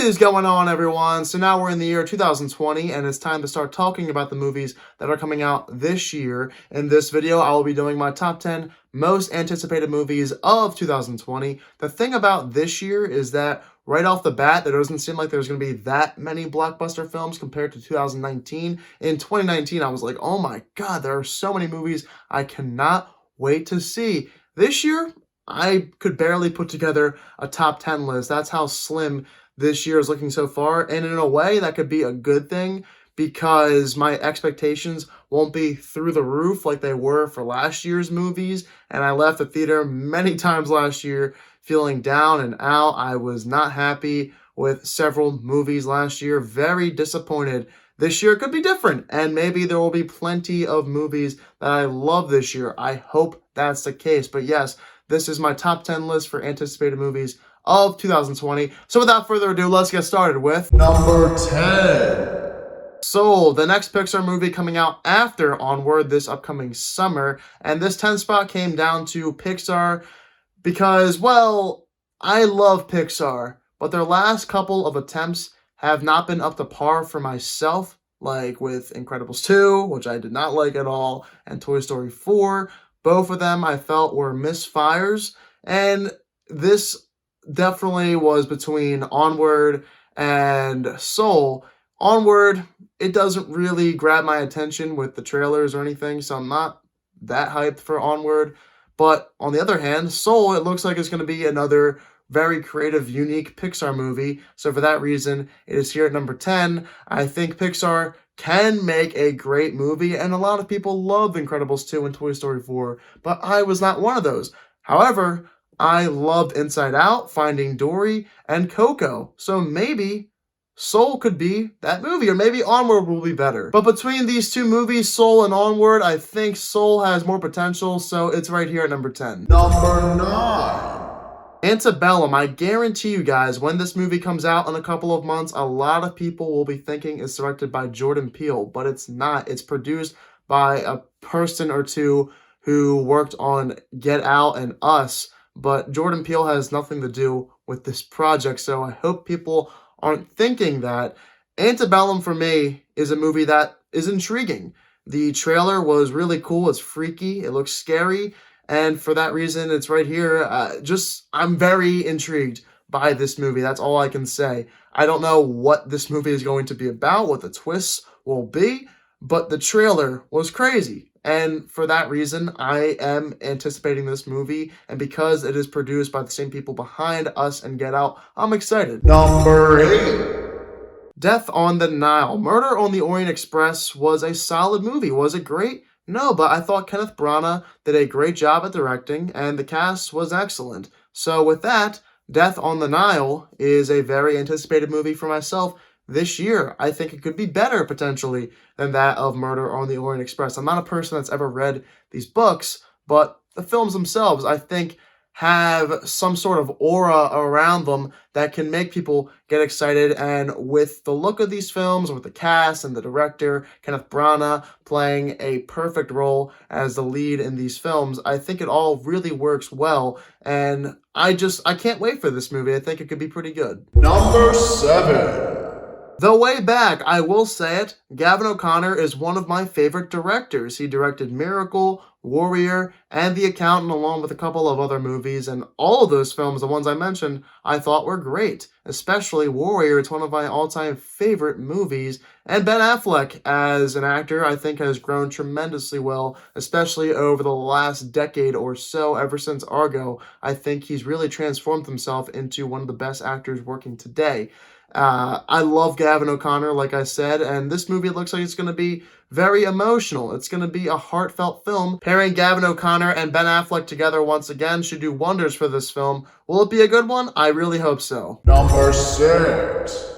What is going on, everyone? So now we're in the year 2020, and it's time to start talking about the movies that are coming out this year. In this video, I will be doing my top 10 most anticipated movies of 2020. The thing about this year is that right off the bat, there doesn't seem like there's going to be that many blockbuster films compared to 2019. In 2019, I was like, oh my god, there are so many movies I cannot wait to see. This year, I could barely put together a top 10 list. That's how slim this year is looking so far. And in a way, that could be a good thing because my expectations won't be through the roof like they were for last year's movies. And I left the theater many times last year feeling down and out. I was not happy with several movies last year. Very disappointed. This year could be different, and maybe there will be plenty of movies that I love this year. I hope that's the case. But yes, this is my top 10 list for anticipated movies of 2020. So without further ado, let's get started with number 10. Soul, the next Pixar movie coming out after Onward this upcoming summer. And this 10 spot came down to Pixar because, well, I love Pixar, but their last couple of attempts have not been up to par for myself, like with Incredibles 2, which I did not like at all, and Toy Story 4. Both of them I felt were misfires, and this definitely was between Onward and Soul. Onward, it doesn't really grab my attention with the trailers or anything, so I'm not that hyped for Onward. But on the other hand, Soul, it looks like it's going to be another very creative, unique Pixar movie. So for that reason, it is here at number 10. I think Pixar can make a great movie, and a lot of people love Incredibles 2 and Toy Story 4, but I was not one of those. However, I loved Inside Out, Finding Dory, and Coco. So maybe Soul could be that movie, or maybe Onward will be better. But between these two movies, Soul and Onward, I think Soul has more potential, so it's right here at number 10. Number 9. Antebellum. I guarantee you guys, when this movie comes out in a couple of months, a lot of people will be thinking it's directed by Jordan Peele, but it's not. It's produced by a person or two who worked on Get Out and Us, but Jordan Peele has nothing to do with this project, so I hope people aren't thinking that. Antebellum, for me, is a movie that is intriguing. The trailer was really cool. It's freaky. It looks scary. And for that reason, it's right here. I'm very intrigued by this movie. That's all I can say. I don't know what this movie is going to be about, what the twists will be, but the trailer was crazy. And for that reason, I am anticipating this movie. And because it is produced by the same people behind Us and Get Out, I'm excited. Number 8. Death on the Nile. Murder on the Orient Express was a solid movie. Was it great? No, but I thought Kenneth Branagh did a great job at directing, and the cast was excellent. So with that, Death on the Nile is a very anticipated movie for myself this year. I think it could be better, potentially, than that of Murder on the Orient Express. I'm not a person that's ever read these books, but the films themselves, I think, have some sort of aura around them that can make people get excited. And with the look of these films, with the cast and the director, Kenneth Branagh, playing a perfect role as the lead in these films, I think it all really works well. And I can't wait for this movie. I think it could be pretty good. Number 7. Though way back, I will say it, Gavin O'Connor is one of my favorite directors. He directed Miracle, Warrior, and The Accountant, along with a couple of other movies, and all of those films, the ones I mentioned, I thought were great. Especially Warrior, it's one of my all-time favorite movies, and Ben Affleck, as an actor, I think has grown tremendously well, especially over the last decade or so, ever since Argo. I think he's really transformed himself into one of the best actors working today. I love Gavin O'Connor, like I said, and this movie looks like it's going to be very emotional. It's going to be a heartfelt film. Pairing Gavin O'Connor and Ben Affleck together once again should do wonders for this film. Will it be a good one? I really hope so. Number 6.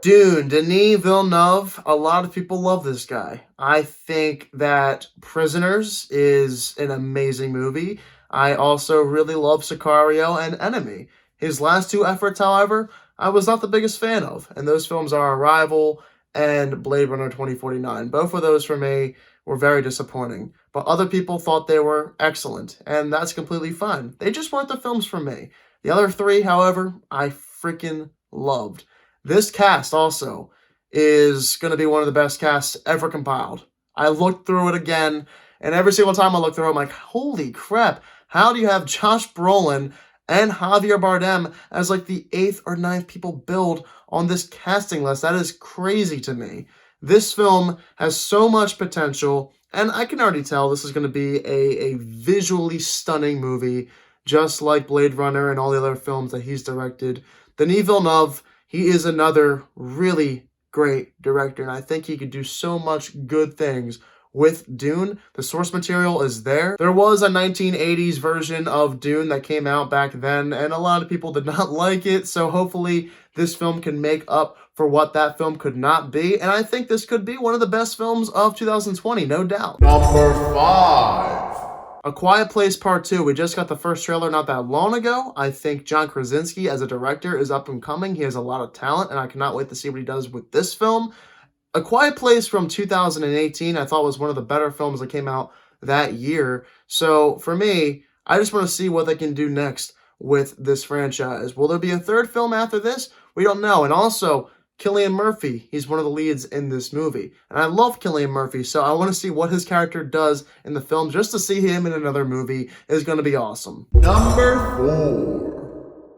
Dune, Denis Villeneuve. A lot of people love this guy. I think that Prisoners is an amazing movie. I also really love Sicario and Enemy. His last two efforts, however, I was not the biggest fan of, and those films are Arrival and Blade Runner 2049. Both of those, for me, were very disappointing, but other people thought they were excellent, and that's completely fine. They just weren't the films for me. The other three, however, I freaking loved. This cast also is going to be one of the best casts ever compiled. I looked through it again, and every single time I look through it, I'm like, holy crap, how do you have Josh Brolin and Javier Bardem as like the 8th or 9th people billed on this casting list? That is crazy to me. This film has so much potential, and I can already tell this is going to be a visually stunning movie, just like Blade Runner and all the other films that he's directed. Denis Villeneuve, he is another really great director, and I think he could do so much good things with Dune. The source material is there. There was a 1980s version of Dune that came out back then, and a lot of people did not like it, so hopefully this film can make up for what that film could not be, and I think this could be one of the best films of 2020, no doubt. Number 5. A Quiet Place Part 2. We just got the first trailer not that long ago. I think John Krasinski as a director is up and coming. He has a lot of talent, and I cannot wait to see what he does with this film. A Quiet Place from 2018 I thought was one of the better films that came out that year. So for me, I just want to see what they can do next with this franchise. Will there be a third film after this? We don't know. And also, Cillian Murphy, he's one of the leads in this movie. And I love Cillian Murphy, so I want to see what his character does in the film. Just to see him in another movie is going to be awesome. Number 4.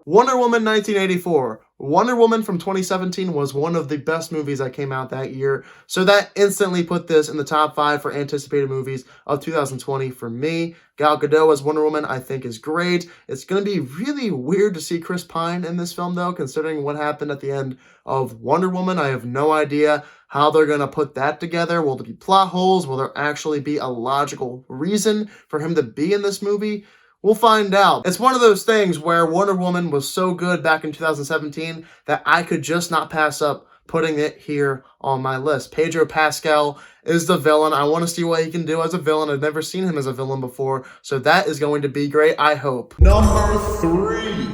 Wonder Woman 1984. Wonder Woman from 2017 was one of the best movies that came out that year, so that instantly put this in the top 5 for anticipated movies of 2020 for me. Gal Gadot as Wonder Woman I think is great. It's going to be really weird to see Chris Pine in this film though, considering what happened at the end of Wonder Woman. I have no idea how they're going to put that together. Will there be plot holes? Will there actually be a logical reason for him to be in this movie? We'll find out. It's one of those things where Wonder Woman was so good back in 2017 that I could just not pass up putting it here on my list. Pedro Pascal is the villain. I want to see what he can do as a villain. I've never seen him as a villain before, so that is going to be great, I hope. Number 3.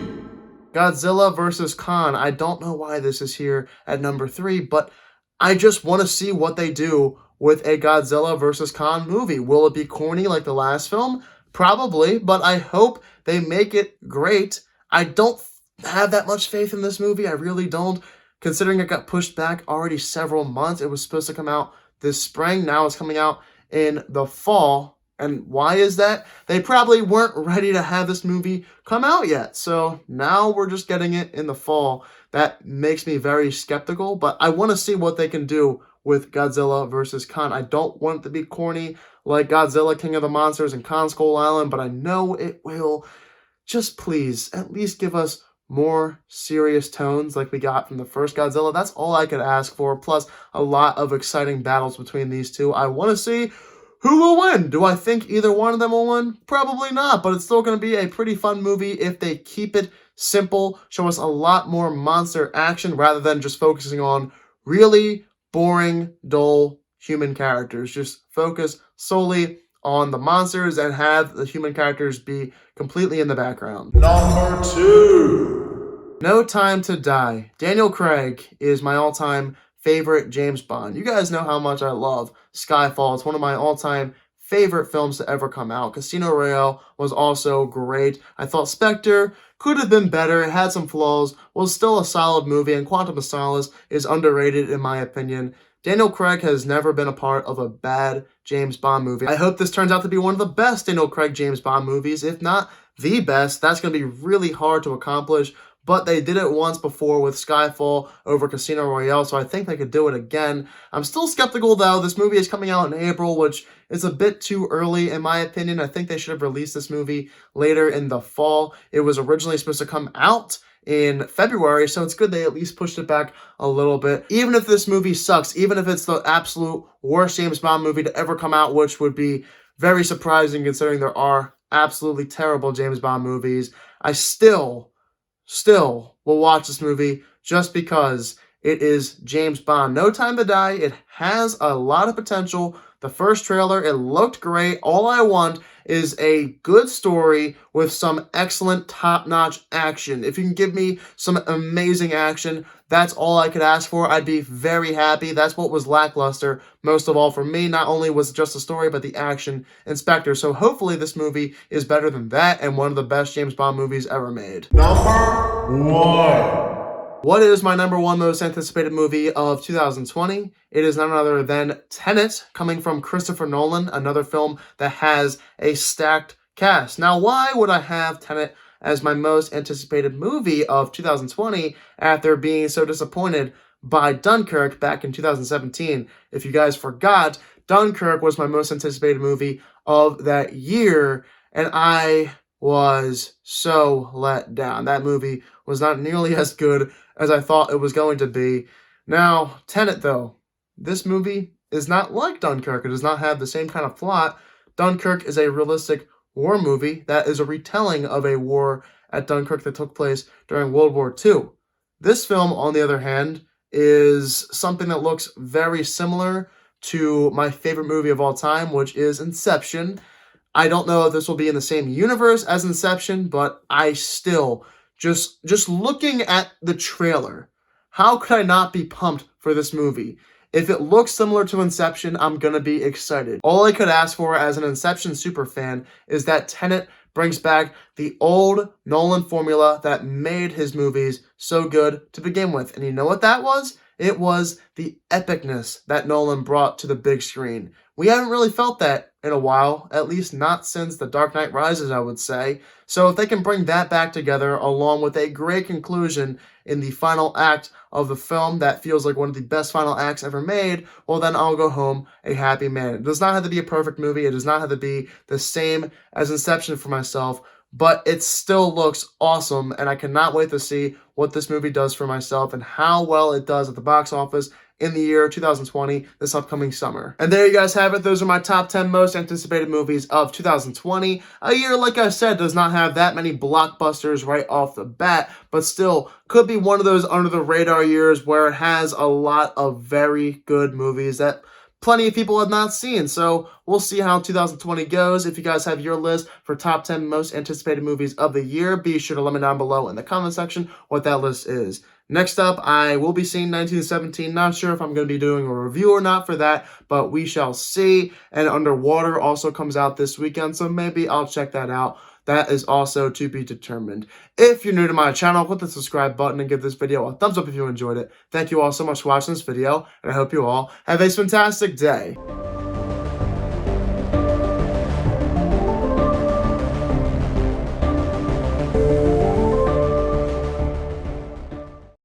Godzilla vs. Kong. I don't know why this is here at number 3, but I just want to see what they do with a Godzilla vs. Kong movie. Will it be corny like the last film? Probably, but I hope they make it great. I don't have that much faith in this movie. I really don't, considering it got pushed back already several months. It was supposed to come out this spring. Now it's coming out in the fall. And why is that? They probably weren't ready to have this movie come out yet. So now we're just getting it in the fall. That makes me very skeptical, but I want to see what they can do with Godzilla vs. Kong. I don't want it to be corny like Godzilla King of the Monsters and Kong Skull Island, but I know it will. Just please, at least give us more serious tones like we got from the first Godzilla. That's all I could ask for, plus a lot of exciting battles between these two. I want to see who will win. Do I think either one of them will win? Probably not, but it's still going to be a pretty fun movie if they keep it simple, show us a lot more monster action rather than just focusing on really boring, dull human characters. Just focus solely on the monsters and have the human characters be completely in the background. Number 2. No Time to Die. Daniel Craig is my all-time favorite James Bond. You guys know how much I love Skyfall. It's one of my all-time favorite films to ever come out. Casino Royale was also great. I thought Spectre could have been better. It had some flaws, was still a solid movie, and Quantum of Solace is underrated in my opinion. Daniel Craig has never been a part of a bad James Bond movie. I hope this turns out to be one of the best Daniel Craig James Bond movies, if not the best. That's going to be really hard to accomplish, but they did it once before with Skyfall over Casino Royale, so I think they could do it again. I'm still skeptical, though. This movie is coming out in April, which is a bit too early, in my opinion. I think they should have released this movie later in the fall. It was originally supposed to come out in February, so it's good they at least pushed it back a little bit. Even if this movie sucks, even if it's the absolute worst James Bond movie to ever come out, which would be very surprising considering there are absolutely terrible James Bond movies, I still will watch this movie just because it is James Bond. No Time to Die. It has a lot of potential. The first trailer, it looked great. All I want is a good story with some excellent top-notch action. If you can give me some amazing action, that's all I could ask for. I'd be very happy. That's what was lackluster most of all for me. Not only was it just the story, but the action and Spectre. So hopefully this movie is better than that and one of the best James Bond movies ever made. Number 1. What is my number one most anticipated movie of 2020? It is none other than Tennant, coming from Christopher Nolan, another film that has a stacked cast. Now, why would I have Tennant as my most anticipated movie of 2020 after being so disappointed by Dunkirk back in 2017? If you guys forgot, Dunkirk was my most anticipated movie of that year, and I was so let down. That movie was not nearly as good as I thought it was going to be. Now, Tenet, though, this movie is not like Dunkirk. It does not have the same kind of plot. Dunkirk is a realistic war movie that is a retelling of a war at Dunkirk that took place during World War II. This film, on the other hand, is something that looks very similar to my favorite movie of all time, which is Inception. I don't know if this will be in the same universe as Inception, but I still, just looking at the trailer, how could I not be pumped for this movie? If it looks similar to Inception, I'm gonna be excited. All I could ask for as an Inception superfan is that Tenet brings back the old Nolan formula that made his movies so good to begin with. And you know what that was? It was the epicness that Nolan brought to the big screen. We haven't really felt that in a while, at least not since The Dark Knight Rises, I would say. So if they can bring that back together along with a great conclusion in the final act of the film that feels like one of the best final acts ever made, well then I'll go home a happy man. It does not have to be a perfect movie. It does not have to be the same as Inception for myself, but it still looks awesome, and I cannot wait to see what this movie does for myself and how well it does at the box office in the year 2020, this upcoming summer. And there you guys have it. Those are my top 10 most anticipated movies of 2020. A year, like I said, does not have that many blockbusters right off the bat, but still could be one of those under the radar years where it has a lot of very good movies that plenty of people have not seen. So we'll see how 2020 goes. If you guys have your list for top 10 most anticipated movies of the year, be sure to let me know down below in the comment section what that list is. Next up, I will be seeing 1917. Not sure if I'm going to be doing a review or not for that, but we shall see. And Underwater also comes out this weekend, so maybe I'll check that out. That is also to be determined. If you're new to my channel, click the subscribe button and give this video a thumbs up if you enjoyed it. Thank you all so much for watching this video, and I hope you all have a fantastic day.